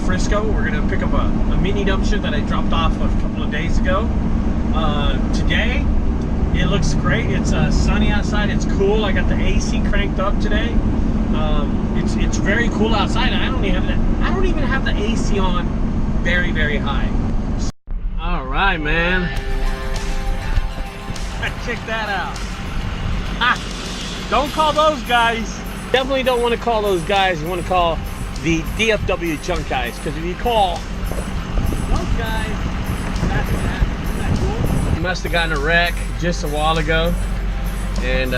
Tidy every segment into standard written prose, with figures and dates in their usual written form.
Frisco. We're gonna pick up a mini dumpster that I dropped off a couple of days ago. Today, it looks great. It's sunny outside. It's cool. I got the AC cranked up today. It's very cool outside. I don't even have the AC on very high. All right, man. Check that out. Ha! Don't call those guys. Definitely don't want to call those guys. You want to call the DFW junk guys, because if you call those guys, that's that cool. He must have gotten a wreck just a while ago, and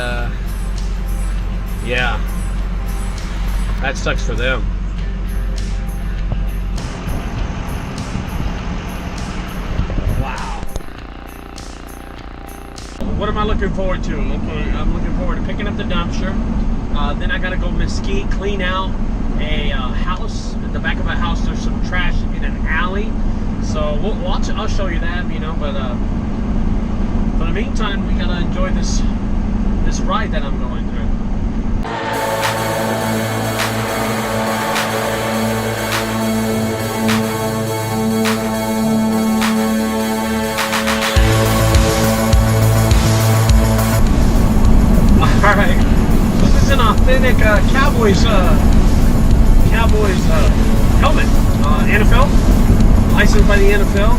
yeah, that sucks for them. Wow. What am I looking forward to? I'm looking forward to picking up the dumpster. Then I gotta go mesquite, clean out a house. At the back of a house, there's some trash in an alley. So I'll show you that, you know. But for the meantime, we gotta enjoy this ride that I'm going through. All right. This is an authentic Cowboys helmet. NFL, licensed by the NFL.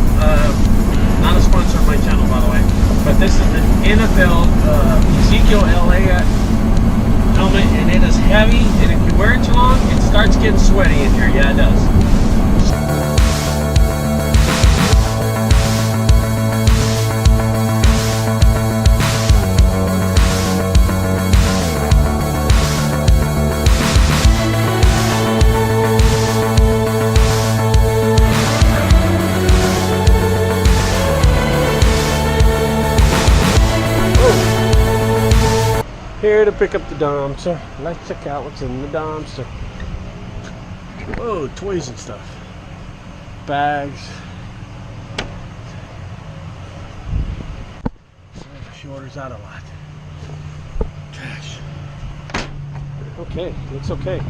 Not a sponsor of my channel, by the way. But this is the NFL Ezekiel LA helmet, and it is heavy. And if you wear it too long, it starts getting sweaty in here. Yeah, it does. Here to pick up the dumpster. Let's check out what's in the dumpster. Whoa, toys and stuff. Bags. She orders out a lot. Trash. Okay, it's okay.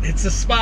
It's a spot.